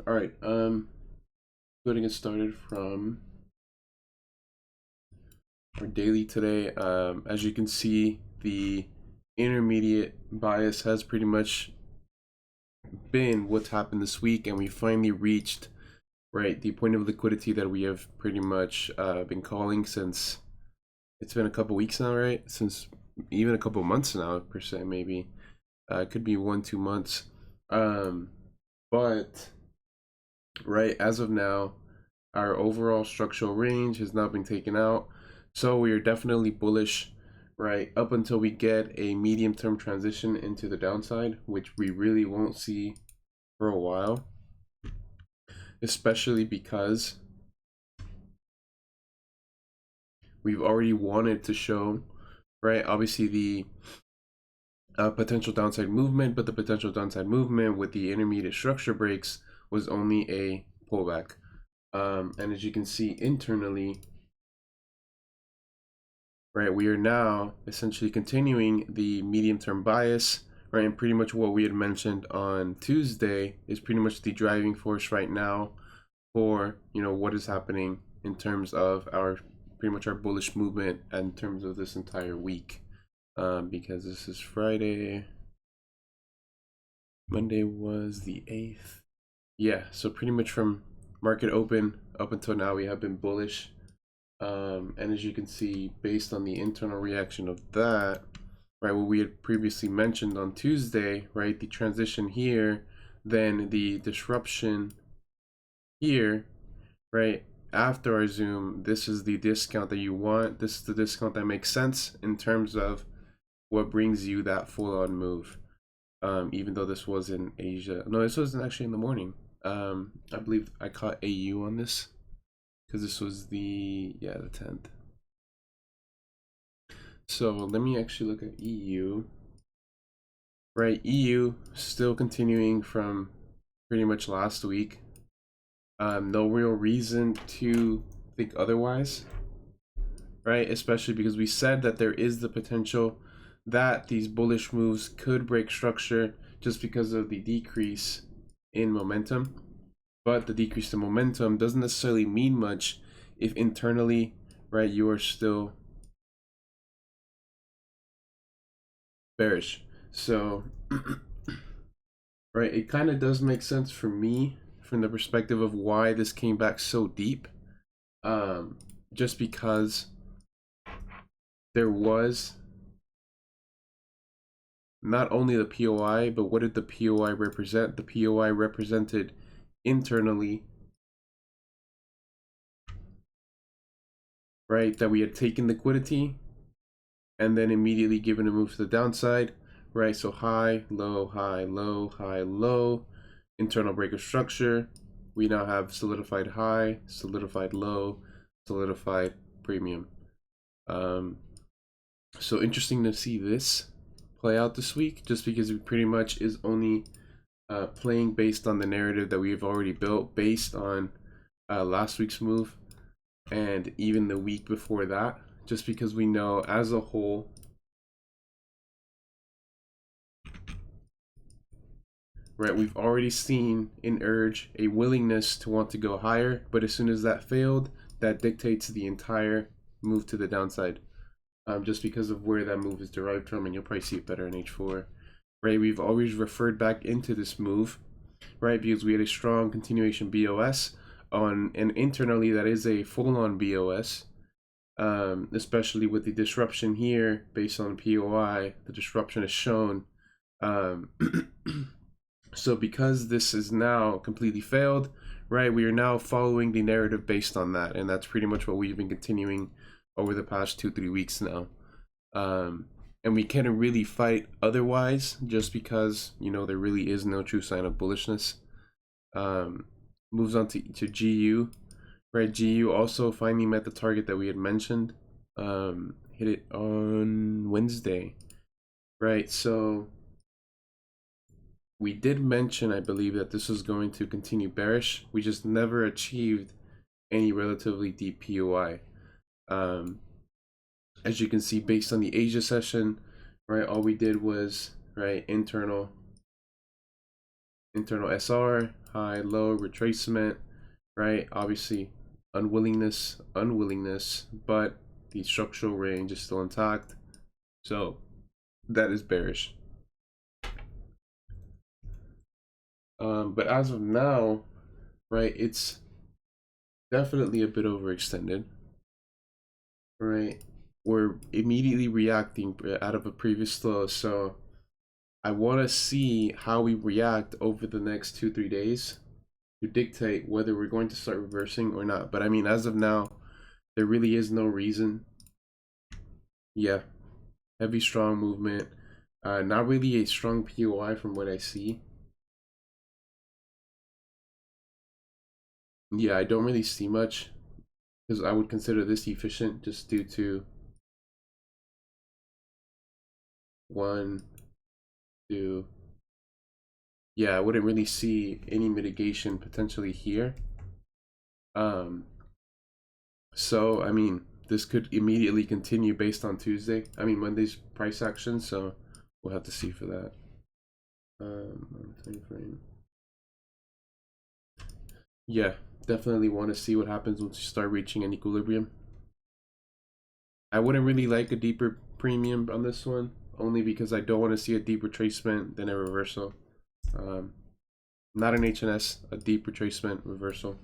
All right, going to get started from our daily today. As you can see, the intermediate bias has pretty much been what's happened this week, and we finally reached the point of liquidity that we have pretty much been calling since it's been a couple weeks now, right? Since even a couple months now, per se, maybe. It could be 1-2 months. But as of now, our overall structural range has not been taken out, so we are definitely bullish up until we get a medium-term transition into the downside, which we really won't see for a while, especially because we've already wanted to show obviously the potential downside movement, but the potential downside movement with the intermediate structure breaks was only a pullback. And as you can see internally, we are now essentially continuing the medium-term bias, and pretty much what we had mentioned on Tuesday is pretty much the driving force right now for what is happening in terms of our pretty much our bullish movement in terms of this entire week, because this is Friday. Monday was the 8th. Yeah, so pretty much from market open up until now we have been bullish, and as you can see, based on the internal reaction of that, what we had previously mentioned on Tuesday, the transition here, then the disruption here, after our zoom, this is the discount that you want. This is the discount that makes sense in terms of what brings you that full-on move. Even though this was in Asia, no, this wasn't actually in the morning. I believe I caught AU on this because this was the 10th. So let me actually look at EU. EU still continuing from pretty much last week. No real reason to think otherwise, especially because we said that there is the potential that these bullish moves could break structure just because of the decrease in momentum. But the decrease in momentum doesn't necessarily mean much if internally, you are still bearish. So, it kind of does make sense for me from the perspective of why this came back so deep. Just because there was not only the POI, but what did the POI represent? The POI represented internally, that we had taken liquidity and then immediately given a move to the downside, so high, low, high, low, high, low, internal break of structure. We now have solidified high, solidified low, solidified premium. So interesting to see this play out this week, just because it pretty much is only playing based on the narrative that we've already built based on last week's move and even the week before that, just because we know as a whole we've already seen in Urge a willingness to want to go higher, but as soon as that failed, that dictates the entire move to the downside, just because of where that move is derived from, and you'll probably see it better in H4. We've always referred back into this move, because we had a strong continuation BOS on, and internally that is a full-on BOS, especially with the disruption here based on POI. The disruption is shown. So because this is now completely failed, we are now following the narrative based on that, and that's pretty much what we've been continuing over the past 2-3 weeks now. And we can't really fight otherwise, just because there really is no true sign of bullishness. Moves on to GU. GU also finally met the target that we had mentioned. Hit it on Wednesday. So we did mention, I believe, that this was going to continue bearish. We just never achieved any relatively deep POI. As you can see, based on the Asia session, all we did was internal internal SR, high, low, retracement, right? Obviously, unwillingness, but the structural range is still intact. So that is bearish. But as of now, right, it's definitely a bit overextended, right? We're immediately reacting out of a previous low, so I want to see how we react over the next 2-3 days to dictate whether we're going to start reversing or not. But I mean, as of now, there really is no reason. Yeah, heavy strong movement, not really a strong POI from what I see. Yeah, I don't really see much because I would consider this efficient just due to 1, 2. Yeah, I wouldn't really see any mitigation potentially here. So I mean, this could immediately continue based on Monday's price action, so we'll have to see for that. Time frame. Yeah, definitely want to see what happens once you start reaching an equilibrium. I wouldn't really like a deeper premium on this one, only because I don't want to see a deep retracement than a reversal. Not an HNS, a deep retracement reversal.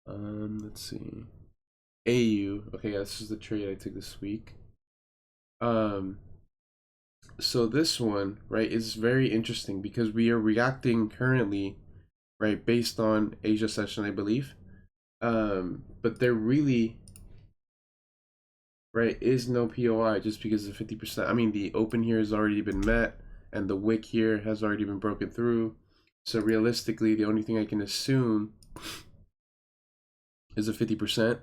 Let's see. AU. Okay, yeah, this is the trade I took this week. So this one, right, is very interesting because we are reacting currently, right, based on Asia session, I believe. But there really, right, is no POI just because of 50%. I mean, the open here has already been met and the wick here has already been broken through. So realistically, the only thing I can assume is a 50%,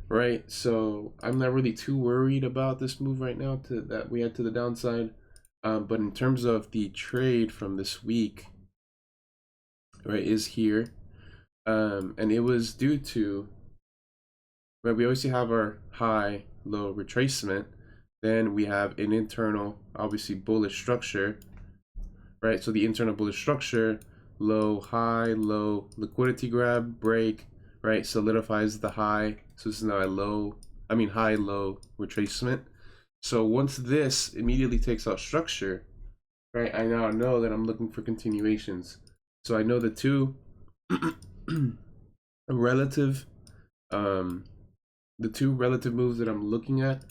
right? So I'm not really too worried about this move right now that we had to the downside. But in terms of the trade from this week, right, is here. And it was due to, right, we obviously have our high, low retracement. Then we have an internal, obviously bullish structure, right? So the internal bullish structure, low, high, low, liquidity grab, break, right? Solidifies the high. So this is now a high, low retracement. So once this immediately takes out structure, right, I now know that I'm looking for continuations. So I know the two relative moves that I'm looking at,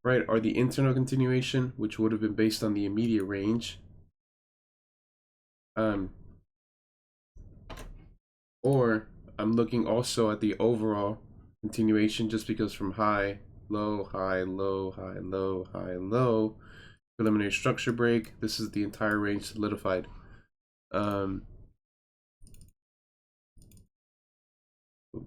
right, are the internal continuation, which would have been based on the immediate range, or I'm looking also at the overall continuation just because from high, low, high, low, high, low, high, low, preliminary structure break. This is the entire range solidified.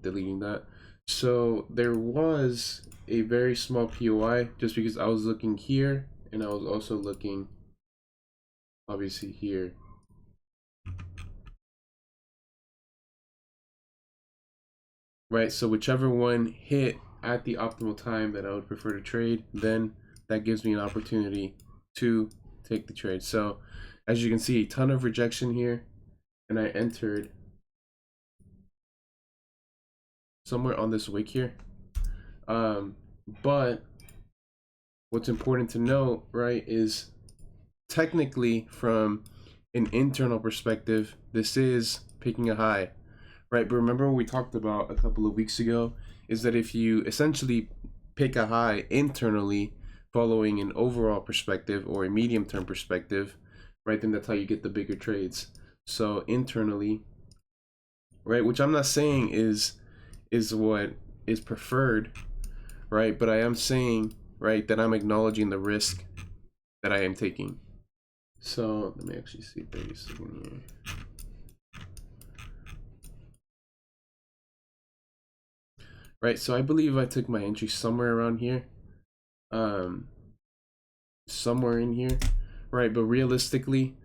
Deleting that. So there was a very small POI just because I was looking here and I was also looking obviously here. Right, so whichever one hit at the optimal time that I would prefer to trade, then that gives me an opportunity to take the trade. So as you can see, a ton of rejection here, and I entered somewhere on this wick here. But what's important to note, right, is technically from an internal perspective, this is picking a high, right? But remember what we talked about a couple of weeks ago is that if you essentially pick a high internally following an overall perspective or a medium-term perspective, right, then that's how you get the bigger trades. So internally, right, which I'm not saying is what is preferred, right, but I am saying, right, that I'm acknowledging the risk that I am taking. So let me actually see 30 seconds here. Right, so I believe I took my entry somewhere around here, somewhere in here, right? But realistically,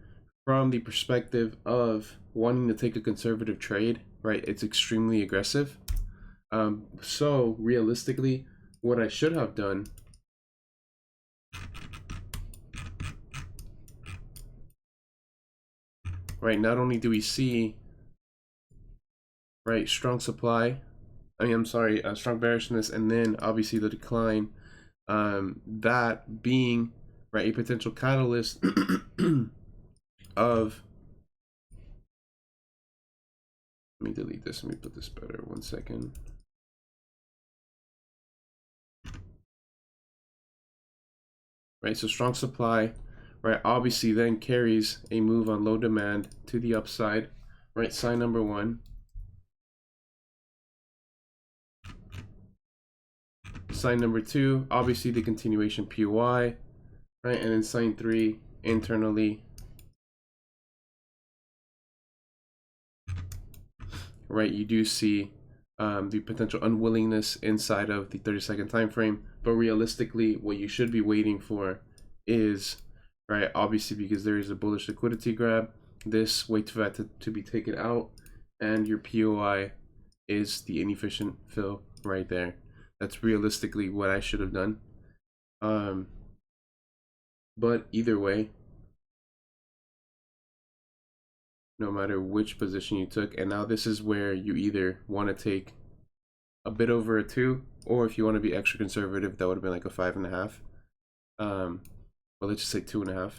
from the perspective of wanting to take a conservative trade, right, it's extremely aggressive. So realistically, what I should have done right, not only do we see, right, strong supply, strong bearishness, and then obviously the decline, that being, right, a potential catalyst of, let me delete this, let me put this better, 1 second. Right, so strong supply, right, obviously then carries a move on low demand to the upside, right, sign number 1. Sign number 2, obviously the continuation POI, right, and then sign 3, internally, right, you do see the potential unwillingness inside of the 30-second time frame, but realistically what you should be waiting for is, right, obviously because there is a bullish liquidity grab, this wait for that to be taken out, and your POI is the inefficient fill right there. That's realistically what I should have done. But either way, no matter which position you took, and now this is where you either want to take a bit over a 2, or if you want to be extra conservative, that would have been like a 5.5. But let's just say 2.5.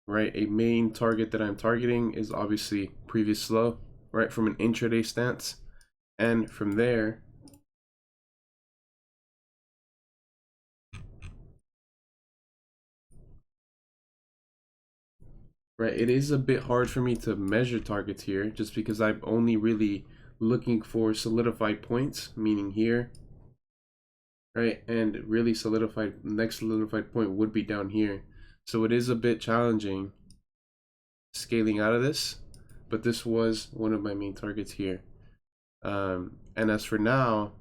Right, a main target that I'm targeting is obviously previous low, right, from an intraday stance, and from there, right, it is a bit hard for me to measure targets here just because I'm only really looking for solidified points, meaning here, right, and really solidified, next solidified point would be down here. So it is a bit challenging scaling out of this, but this was one of my main targets here. And as for now,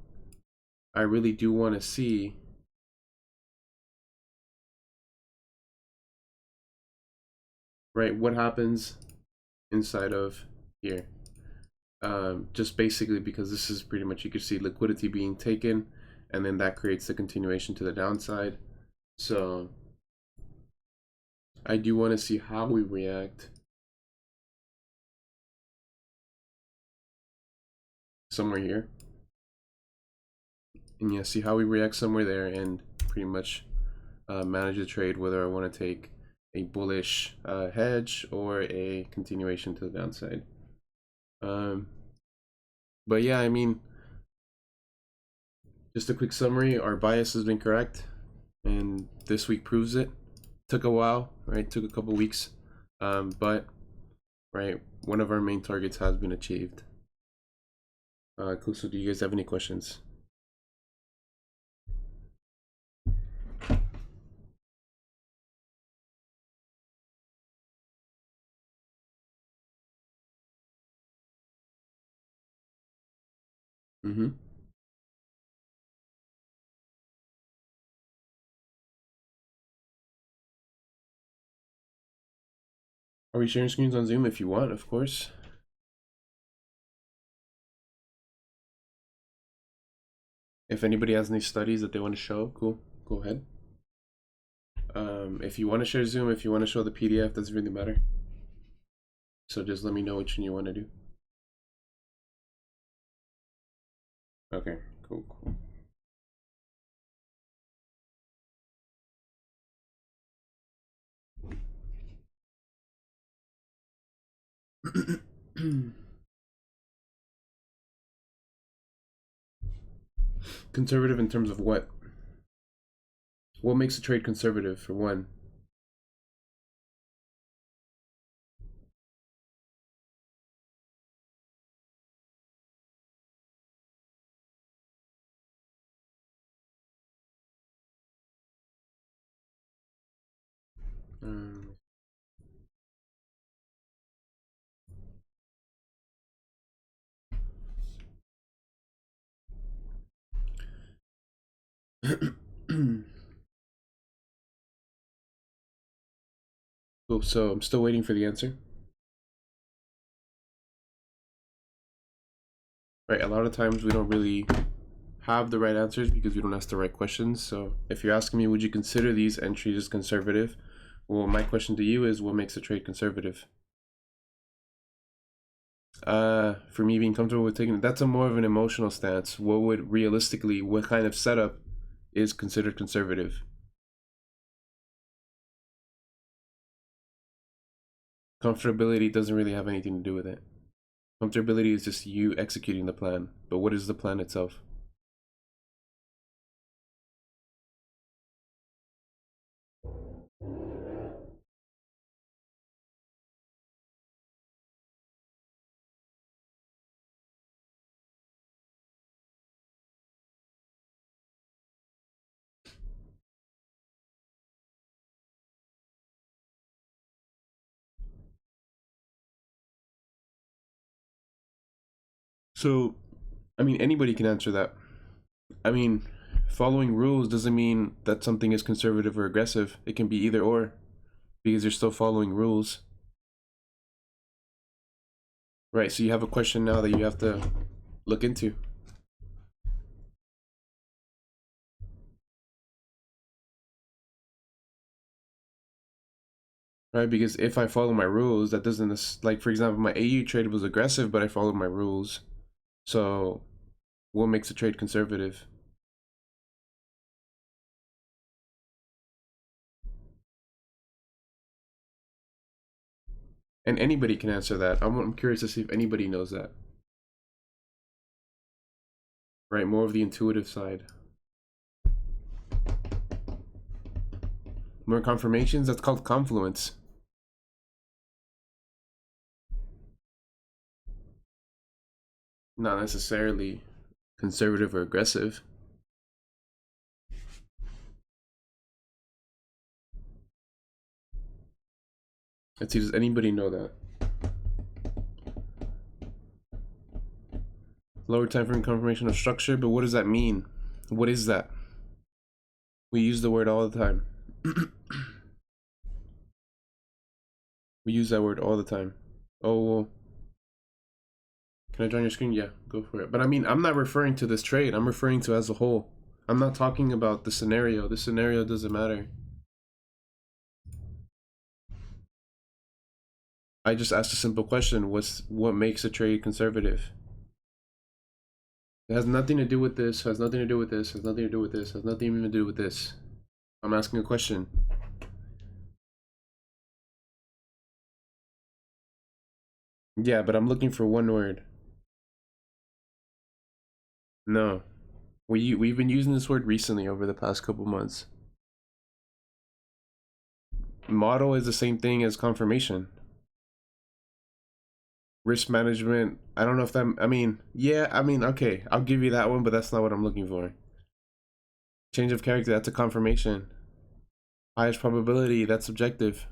I really do want to see, right, what happens inside of here. Just basically because this is pretty much, you could see liquidity being taken, and then that creates the continuation to the downside. So I do want to see how we react somewhere here, and yeah, see how we react somewhere there, and pretty much manage the trade, whether I want to take a bullish hedge or a continuation to the downside. But yeah, I mean, just a quick summary, our bias has been correct, and this week proves it. Took a while, right? Took a couple weeks, but right, one of our main targets has been achieved. Cool. So do you guys have any questions? Mm-hmm. Are we sharing screens on Zoom? If you want, of course. If anybody has any studies that they want to show, cool, go ahead. If you want to share Zoom, if you want to show the PDF, doesn't really matter. So just let me know which one you want to do. Okay, cool, cool. Conservative in terms of what? What makes a trade conservative, for one? Cool, so I'm still waiting for the answer. Right, a lot of times we don't really have the right answers because we don't ask the right questions. So if you're asking me, would you consider these entries as conservative? Well, my question to you is, what makes a trade conservative? For me being comfortable with taking, that's a more of an emotional stance. What would realistically, what kind of setup is considered conservative? Comfortability doesn't really have anything to do with it. Comfortability is just you executing the plan. But what is the plan itself? So, I mean, anybody can answer that. I mean, following rules doesn't mean that something is conservative or aggressive. It can be either or, because you're still following rules. Right, so you have a question now that you have to look into. Right, because if I follow my rules, that doesn't, like, for example, my AU trade was aggressive, but I followed my rules. So, what makes a trade conservative? And anybody can answer that. I'm curious to see if anybody knows that. Right, more of the intuitive side. More confirmations, that's called confluence. Not necessarily conservative or aggressive. Let's see, does anybody know that? Lower time frame confirmation of structure, but what does that mean? What is that? We use the word all the time. We use that word all the time. Oh, well, can I join your screen? Yeah, go for it. But I mean, I'm not referring to this trade. I'm referring to as a whole. I'm not talking about the scenario. The scenario doesn't matter. I just asked a simple question. What makes a trade conservative? It has nothing to do with this, has nothing to do with this, has nothing to do with this, has nothing even to do with this. I'm asking a question. Yeah, but I'm looking for one word. No. We've been using this word recently over the past couple months. Model is the same thing as confirmation. Risk management, I don't know if that, I mean, yeah, I mean, okay, I'll give you that one, but that's not what I'm looking for. Change of character, that's a confirmation. Highest probability, that's subjective.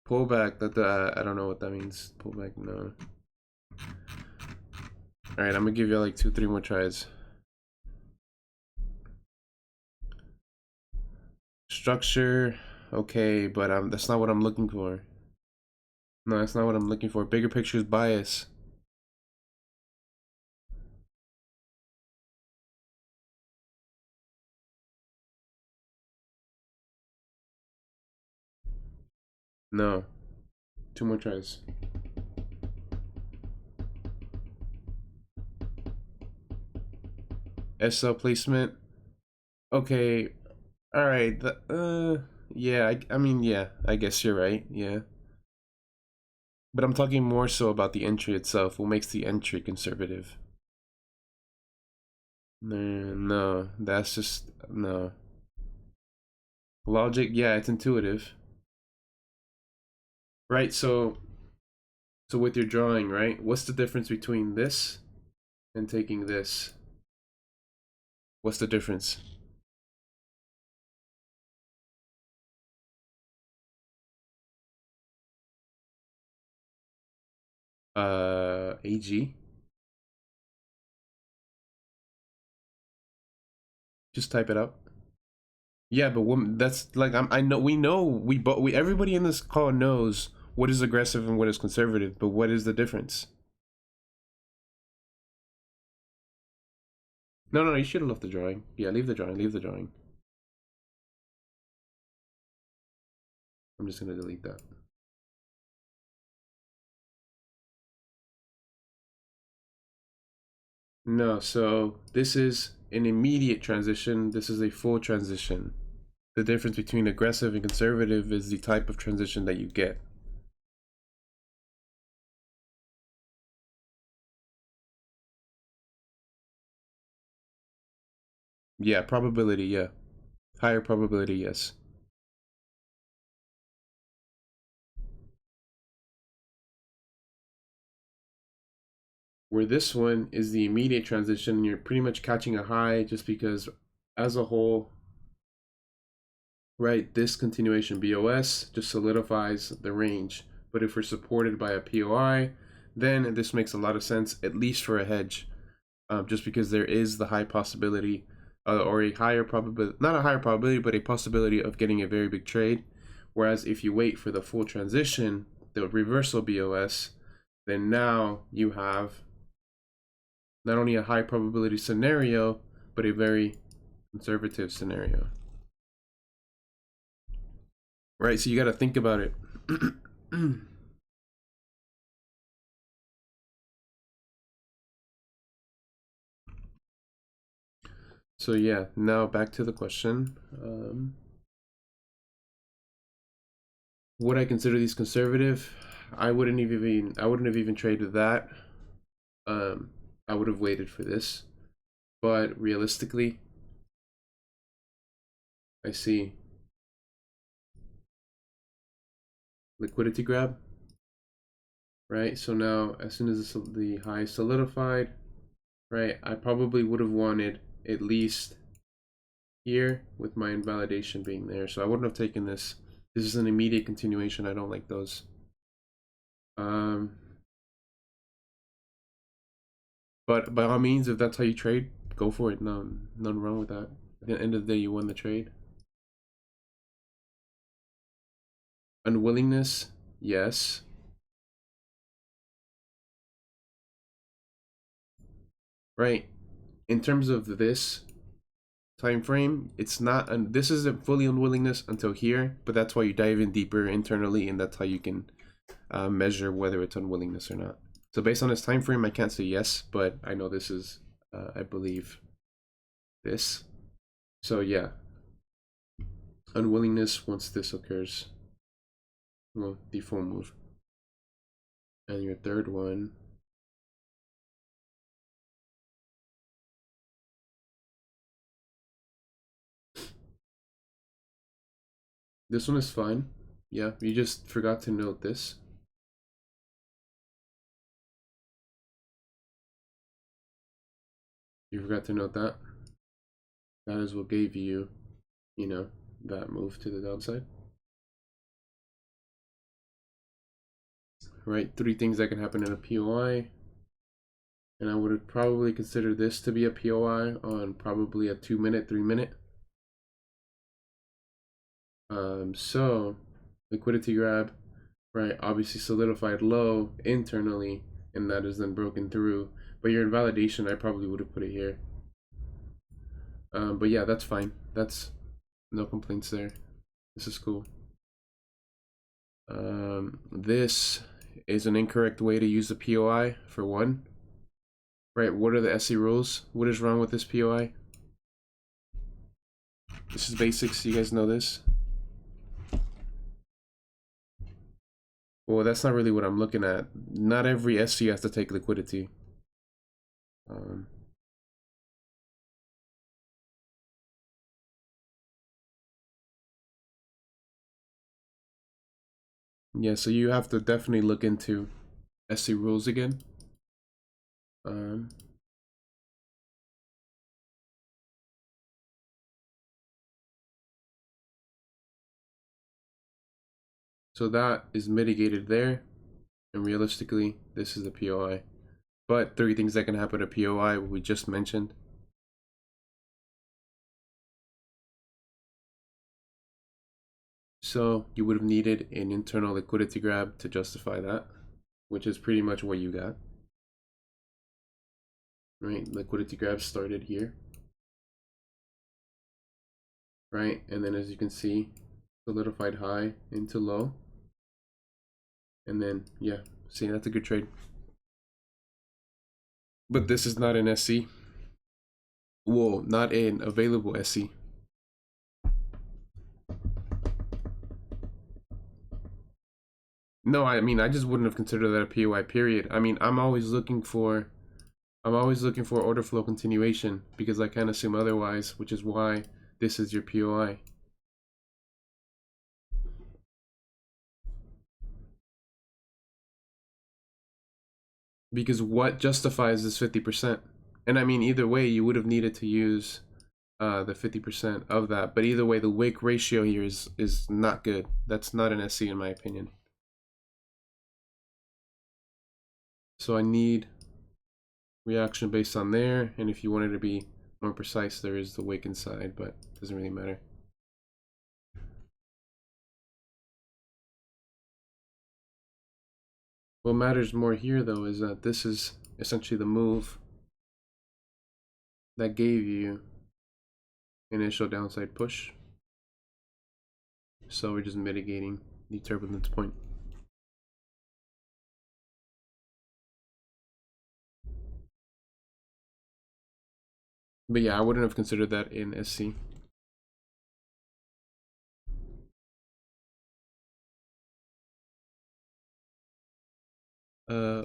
Pullback, that I don't know what that means. Pullback, no. All right, I'm gonna give you like 2-3 more tries. Structure, okay, but that's not what I'm looking for. No, that's not what I'm looking for. Bigger picture is bias. No. 2 more tries. SL placement. Okay. All right. Yeah. I mean, yeah. I guess you're right. Yeah. But I'm talking more so about the entry itself. What makes the entry conservative? No. That's just no. Logic. Yeah, it's intuitive. Right. So with your drawing, right? What's the difference between this and taking this? What's the difference? AG. Just type it out. Yeah, but that's like I know we everybody in this call knows what is aggressive and what is conservative, but what is the difference? No, you should have left the drawing. Yeah, leave the drawing, leave the drawing. I'm just gonna delete that. No, so this is an immediate transition. This is a full transition. The difference between aggressive and conservative is the type of transition that you get. Yeah, probability, yeah. Higher probability, yes. Where this one is the immediate transition, you're pretty much catching a high just because as a whole, right, this continuation BOS just solidifies the range. But if we're supported by a POI, then this makes a lot of sense, at least for a hedge, just because there is the high possibility or a higher probability, not a higher probability, but a possibility of getting a very big trade. Whereas if you wait for the full transition, the reversal BOS, then now you have not only a high probability scenario, but a very conservative scenario. Right, so you got to think about it. So yeah, now back to the question. Would I consider these conservative? I wouldn't have even traded that. I would have waited for this. But realistically, I see liquidity grab. Right, so now as soon as the high solidified, right, I probably would have wanted at least here with my invalidation being there. So I wouldn't have taken this. This is an immediate continuation. I don't like those. But by all means, if that's how you trade, go for it. None wrong with that. At the end of the day, you won the trade. Unwillingness, yes. Right. In terms of this time frame, it's not, and this isn't fully unwillingness until here, but that's why you dive in deeper internally, and that's how you can measure whether it's unwillingness or not. So based on this time frame, I can't say yes, but I know this is, I believe, this. So yeah, unwillingness once this occurs. Well, the full move. And your third one. This one is fine. Yeah, you just forgot to note this. You forgot to note that. That is what gave you, you know, that move to the downside. Right, 3 things that can happen in a POI. And I would have probably considered this to be a POI on probably a 2-minute, 3-minute. So liquidity grab, right, obviously solidified low internally, and that is then broken through. But your invalidation, I probably would have put it here. But yeah, that's fine. That's no complaints there. This is cool. This is an incorrect way to use the POI for one. Right, what are the SE rules? What is wrong with this POI? This is basics, you guys know this. Well, that's not really what I'm looking at. Not every SC has to take liquidity. Yeah, so you have to definitely look into SC rules again. So that is mitigated there, and realistically, this is the POI. But 3 things that can happen to POI, we just mentioned. So you would have needed an internal liquidity grab to justify that, which is pretty much what you got. Right, liquidity grab started here. right? And then as you can see, solidified high into low. And then, yeah, see, that's a good trade. But this is not an SC. Well, not an available SC. No, I mean, I just wouldn't have considered that a POI period. I mean, I'm always looking for order flow continuation because I can't assume otherwise, which is why this is your POI. Because what justifies this 50%? And I mean, either way, you would have needed to use the 50% of that. But either way, the Wick ratio here is not good. That's not an SC in my opinion. So I need reaction based on there. And if you wanted to be more precise, there is the Wick inside, but it doesn't really matter. What matters more here, though, is that this is essentially the move that gave you initial downside push. So we're just mitigating the turbulence point. But yeah, I wouldn't have considered that in SC.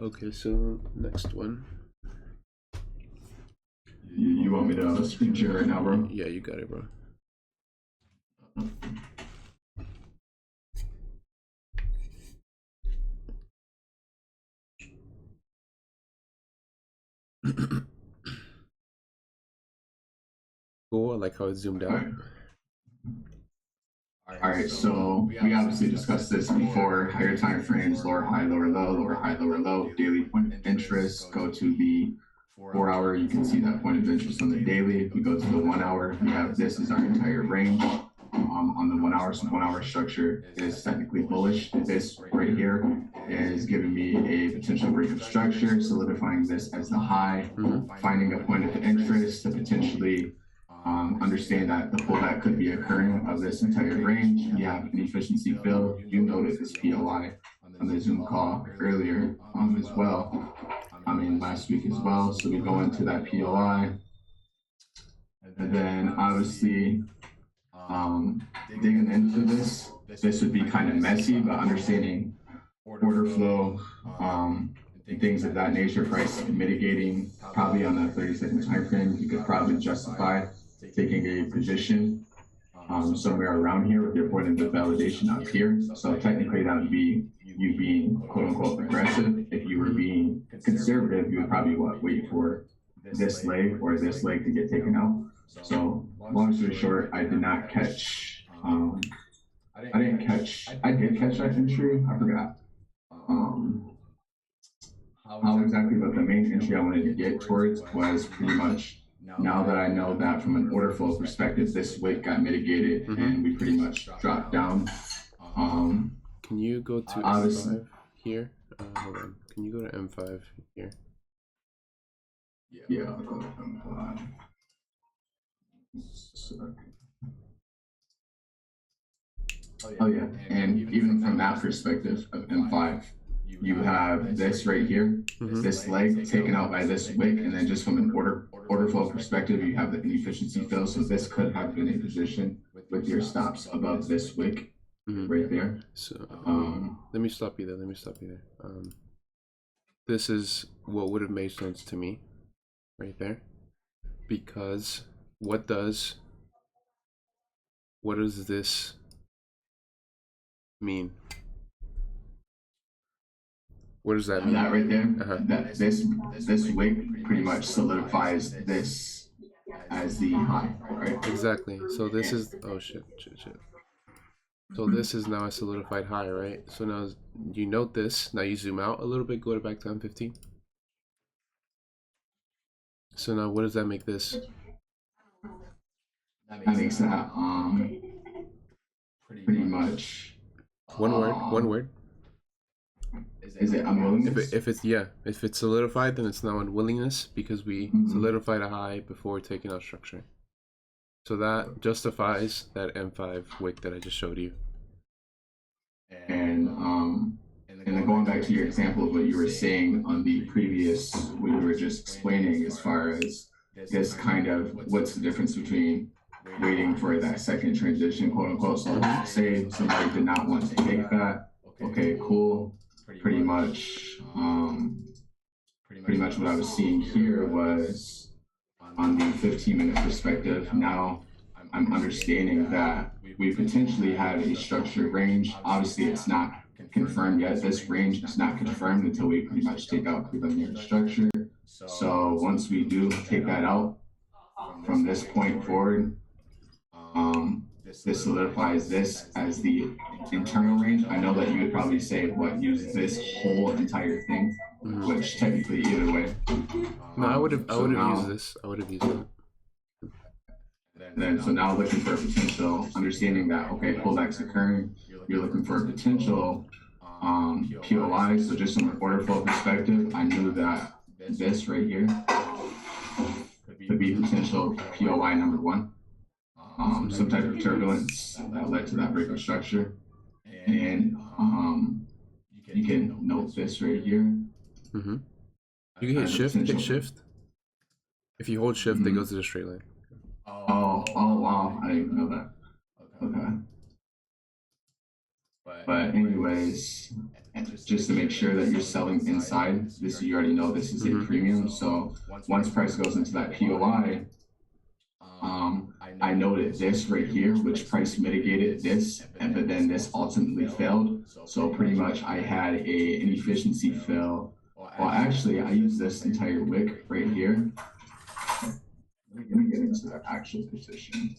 Okay, so next one. You want me to screen share right now, bro? Yeah, you got it, bro. Cool, I like how it's zoomed out. All right, so we obviously discussed this before. Higher time frames, lower high, lower low, lower high, lower low, daily point of interest. Go to the 4 hour, you can see that point of interest on the daily. If we go to the 1 hour, we have this is our entire range. On the 1 hour, so 1 hour structure is technically bullish. This right here is giving me a potential break of structure, solidifying this as the high, finding a point of interest to potentially understand that the pullback could be occurring of this entire range. You have an efficiency fill. You noted this POI on the Zoom call earlier as well. I mean, last week as well. So we go into that POI. And then obviously, digging into this would be kind of messy, but understanding order flow, and things of that nature, price mitigating, probably on that 30-second time frame, you could probably justify taking a position somewhere around here with your point of validation up here. So technically that would be you being quote unquote aggressive. If you were being conservative, you would probably wait for this leg or this leg to get taken out. So long story short, I did not catch, I did catch that entry, I forgot how exactly, but the main entry I wanted to get towards was pretty much, now that I know that from an order flow perspective, this wick got mitigated and we pretty much dropped down. Can you go to M5 here? Hold on. Can you go to M5 here? Yeah, I'll go to M5. Oh yeah, and even from that perspective of M5, you have this right here, this leg taken out by this wick, and then just from an order flow perspective, you have the inefficiency fill. So this could have been a position with your stops above this wick right there. So let me stop you there. This is what would have made sense to me right there, because what does this mean? What does that mean? That right there, that this wick pretty much solidifies this as the high, right? Exactly. So this is, oh shit. So this is now a solidified high, right? So now you note this. Now you zoom out a little bit, go back to M15. So now what does that make this? That makes that pretty much one word. Is it unwillingness? If it's solidified, then it's now unwillingness because we solidified a high before taking out structure. So that justifies that M5 wick that I just showed you. And then going back to your example of what you were saying on the previous, what you were just explaining as far as this kind of, what's the difference between waiting for that second transition, quote unquote. So say somebody did not want to take that. Okay, cool. Pretty much what I was seeing here was on the 15-minute perspective. Now I'm understanding that we potentially have a structured range. Obviously, it's not confirmed yet. This range is not confirmed until we pretty much take out preliminary structure. So once we do take that out from this point forward, this solidifies this as the internal range. I know that you would probably say, what, use this whole entire thing, which technically either way. No, I would have used this. I would have used that. Then so now looking for a potential, understanding that, okay, pullback's occurring, you're looking for a potential POI. So just from an order flow perspective, I knew that this right here could be potential POI number 1. Some type of turbulence that led to that break of structure. And you can note this right here. You can hit shift. If you hold shift, it goes to the straight line. Oh wow, I didn't even know that. Okay. But anyways, just to make sure that you're selling inside, this you already know this is a premium. So once price goes into that POI, I noted this right here, which price mitigated this, but then this ultimately failed. So pretty much I had a inefficiency fail. Well, actually, I used this entire wick right here. Let me get into the actual position.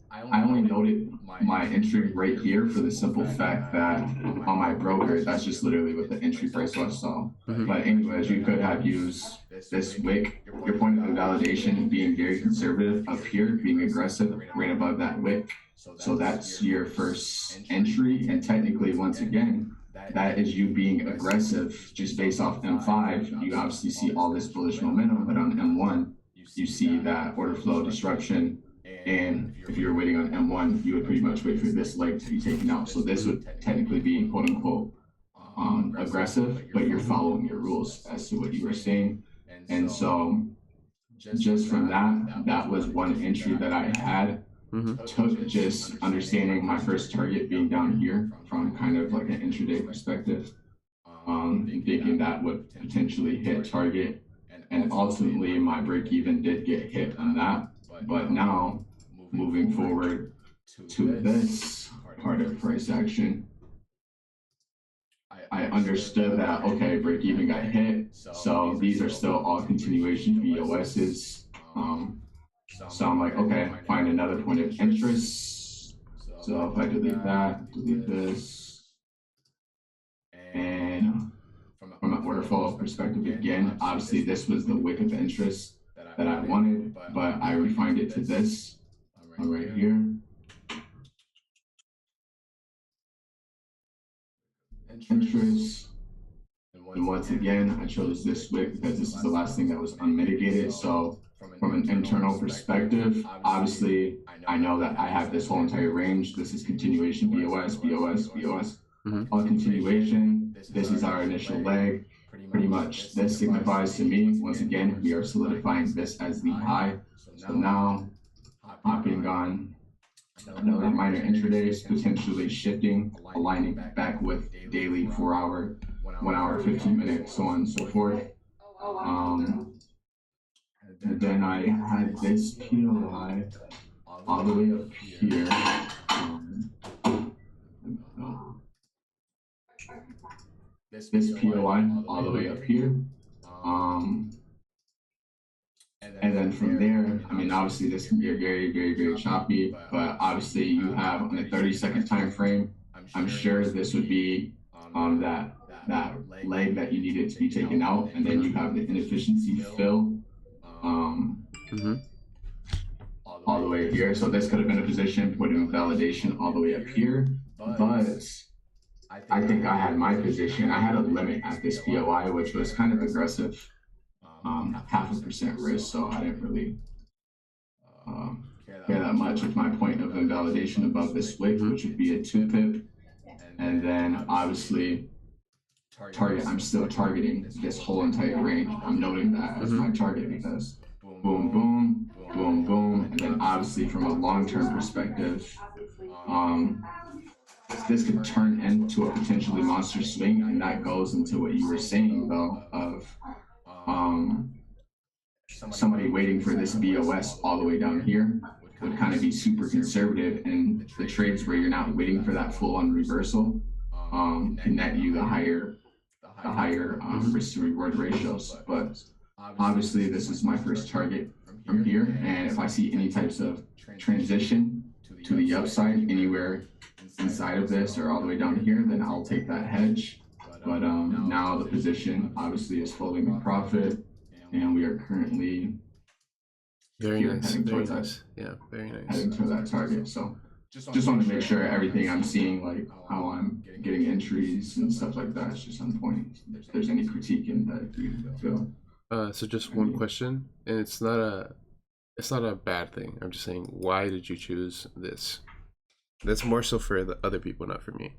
I only noted my entry right here for the simple fact that on my broker, that's just literally what the entry price was. So, but anyways, you could have used this wick. Your point of validation being very conservative up here, being aggressive right above that wick. So that's your first entry, and technically, once again, that is you being aggressive just based off M5. You obviously see all this bullish momentum, but on M1, you see that order flow disruption. And if you're waiting on M1, you would pretty much wait for this leg to be taken out. So this would technically be quote unquote aggressive, but you're following your rules as to what you were saying. And so just from that was one entry that I had. Took just understanding my first target being down here from kind of like an intraday perspective, and thinking that would potentially hit target, and ultimately my break even did get hit on that. But now moving forward to this part of price action, I understood that, okay, break even got hit, so these are still all continuation POSs. So I'm like, okay, find another point of interest. So if I delete that, delete this, and from an order flow perspective again, obviously this was the wick of interest that I wanted, but I refined it to this right here. Interest. And once again, I chose this wick because this is the last thing that was unmitigated. So from an internal perspective, obviously, I know that I have this whole entire range. This is continuation, BOS, BOS, BOS. All continuation. This is our initial leg. Pretty much this signifies to me, once again, we are solidifying this as the high. So now, hopping on another minor intraday, potentially shifting, aligning back with daily 4 hour, 1 hour, 15 minutes, so on and so forth. And then I had this POI all the way up here. This POI all the way up here. And then from there, I mean, obviously this can be a very, very, very choppy, but obviously you have on a 30-second time frame, I'm sure this would be that leg that you needed to be taken out, and then you have the inefficiency fill all the way here. So this could have been a position putting validation all the way up here, but I think I had my position. I had a limit at this POI, which was kind of aggressive. 0.5% risk, so I didn't really care that much with my point of invalidation above this wick, which would be a 2 pip. And then obviously I'm still targeting this whole entire range. I'm noting that as my target because boom, boom, boom, boom. And then obviously from a long-term perspective, this could turn into a potentially monster swing, and that goes into what you were saying though of somebody waiting for this BOS all the way down here would kind of be super conservative, and the trades where you're not waiting for that full-on reversal can net you the higher risk to reward ratios. But obviously this is my first target from here, and if I see any types of transition to the upside anywhere inside of this or all the way down here, then I'll take that hedge. But now the position obviously is fully in profit, and we are currently very nice, heading very towards nice. Yeah, very nice. heading to that target. So just want to make sure everything I'm seeing, like how I'm getting entries and stuff like that, is just on point. If there's any critique in that you feel. So just one question, and it's not a bad thing. I'm just saying, why did you choose this? That's more so for the other people, not for me.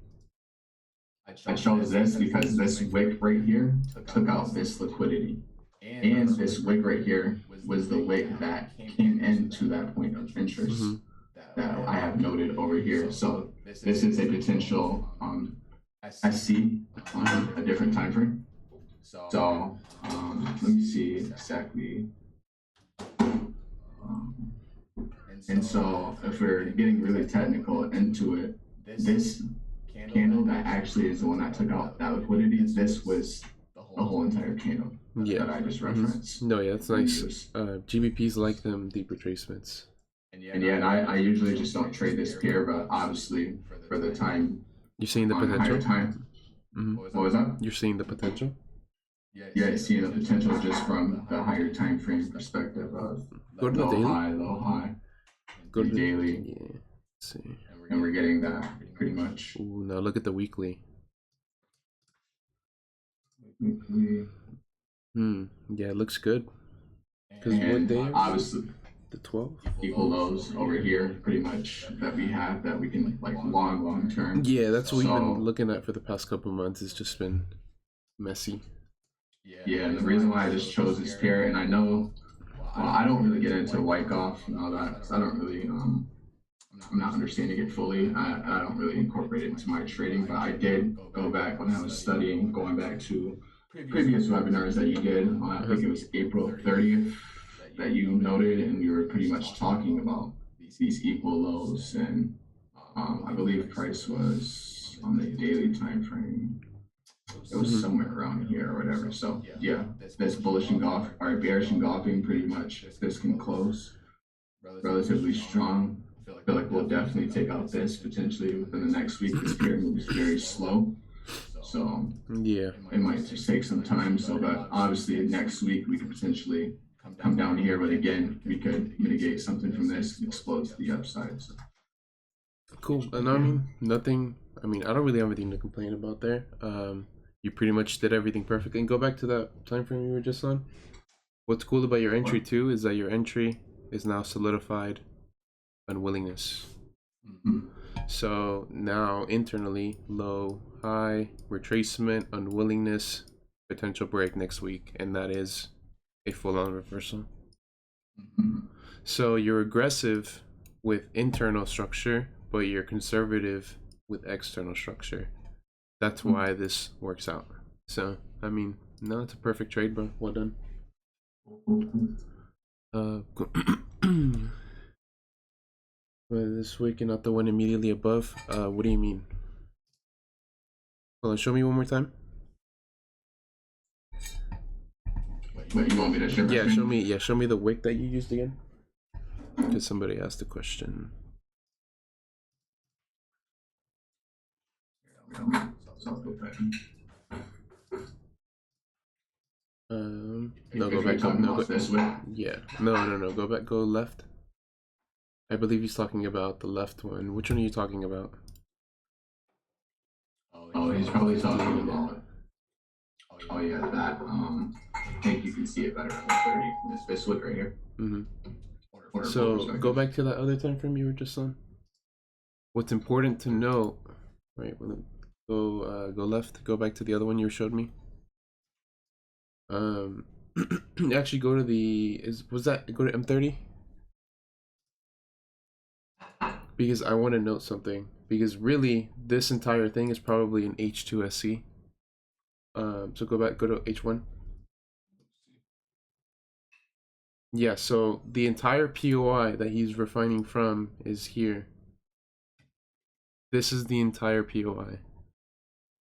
I chose this because this wick right here took out this liquidity, and this wick right here was the wick that came into that point of interest that I have noted over here. So this is a potential SC on a different time frame. So let me see exactly. And so if we're getting really technical into it, this candle that actually is the one that took out that liquidity, this was the whole entire candle that I just referenced. No, yeah, that's nice. GBPs like them deep retracements. And yeah, and I usually just don't trade this pair, but obviously for the time, you're seeing the potential. Time. What was that? You're seeing the potential. Yeah, seeing the potential just from the higher time frame perspective of go to the daily. Low high. Go to the daily. Yeah. Let's see. And we're getting that pretty much. Ooh, now look at the weekly. Yeah, it looks good. Because what day? Obviously, the 12th. Equal lows over here, pretty much that we have that we can like long term. Yeah, that's what we've been looking at for the past couple months. It's just been messy. Yeah, and the reason why I just chose this pair, and I know, well, I don't really get into Wyckoff and all that, because I don't really, I'm not understanding it fully. I don't really incorporate it into my trading, but I did go back when I was studying, going back to previous webinars that you did. I think it was April 30th that you noted, and we were pretty much talking about these equal lows, and I believe price was on the daily time frame. It was somewhere around here or whatever. So yeah, this bullish engulf or bearish engulfing, pretty much this can close relatively strong. I feel like we'll definitely take out this potentially within the next week. This pair moves very slow, so yeah, it might just take some time. So, but obviously next week we could potentially come down here, but again, we could mitigate something from this and explode to the upside. So. Cool. And I mean, nothing. I mean, I don't really have anything to complain about there. You pretty much did everything perfectly. And go back to that time frame you were just on. What's cool about your entry too is that your entry is now solidified unwillingness. So now internally, low, high, retracement, unwillingness, potential break next week, and that is a full-on reversal. So you're aggressive with internal structure, but you're conservative with external structure. That's why this works out. So, I mean, no, it's a perfect trade, bro. Well done. This week and not the one immediately above. What do you mean? Hold on, show me one more time. Wait, you want me to share? Yeah, show me. Yeah, show me the wick that you used again. Because somebody asked a question. No, go back. Yeah, no. Go back. Go left. I believe he's talking about the left one. Which one are you talking about? Oh, he's probably talking about. Oh yeah, that. think you can see it better on the 30. This wick right here. So go back to that other time frame you were just on. What's important to note, right? Go left. Go back to the other one you showed me. Actually, go to the go to M30? Because I want to note something. Because really, this entire thing is probably an H2SC. So go to H1. Yeah, so the entire POI that he's refining from is here. This is the entire POI.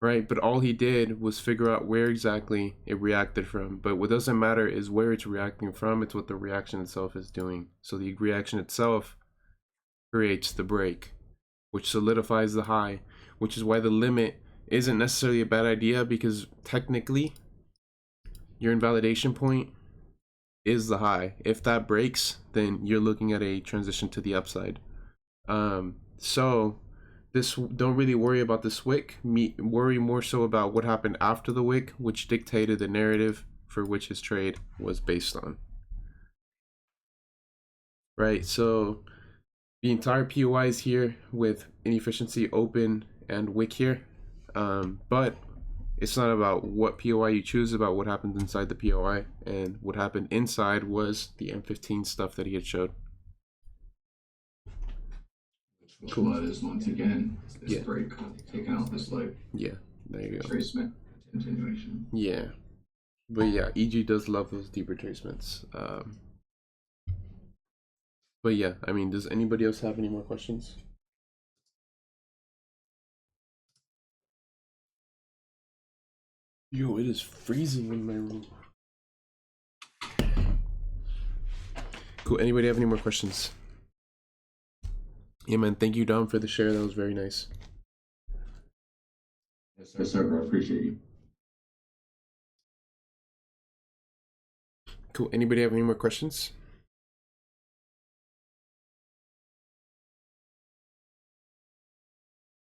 Right, but all he did was figure out where exactly it reacted from. But what doesn't matter is where it's reacting from, it's what the reaction itself is doing. So the reaction itself creates the break, which solidifies the high, which is why the limit isn't necessarily a bad idea, because technically your invalidation point is the high. If that breaks, then you're looking at a transition to the upside. So don't really worry about this wick. Worry more so about what happened after the wick, which dictated the narrative for which his trade was based on. Right, so the entire POI is here with inefficiency, open, and wick here. But it's not about what POI you choose, about what happened inside the POI. And what happened inside was the M15 stuff that he had showed. Cool. Was once again this break taking out this leg. Yeah, there you go. Tracement continuation. Yeah, but yeah, EG does love those deeper tracements. But yeah, I mean, does anybody else have any more questions? Yo, it is freezing in my room. Cool. Anybody have any more questions? Yeah, man. Thank you, Dom, for the share. That was very nice. Yes, sir, bro. Appreciate you. Cool. Anybody have any more questions?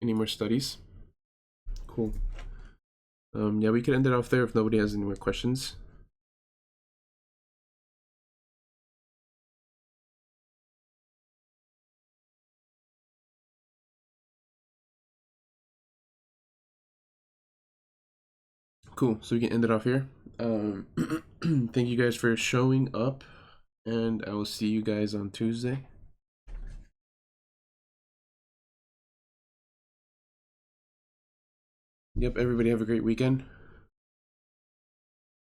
Any more studies? Cool. Yeah, we could end it off there if nobody has any more questions. Cool, so we can end it off here. Thank you guys for showing up, and I will see you guys on Tuesday. Yep, everybody have a great weekend.